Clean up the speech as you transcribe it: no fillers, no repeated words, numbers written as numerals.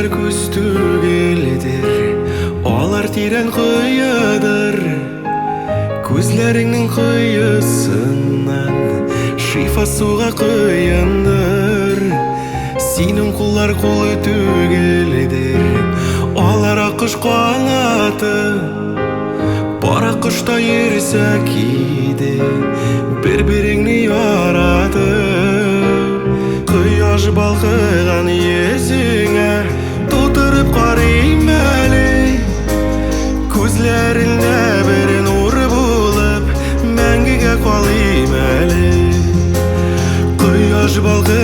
кузлэр күстүгелдер, алар тирен кыйыдыр. Күзләреңнең кыйысыннан шифа суга кыйындыр. Синең куллар кулы түгелдер, алар акыш канаты. Бара кышта йөрсә киде, бер-береңне яратып. Кояш балкыган йөзеңә тутырып карыйм әле. Күзләреңдә бер нур булып мәңгегә калыйм әле. Кояш балкыган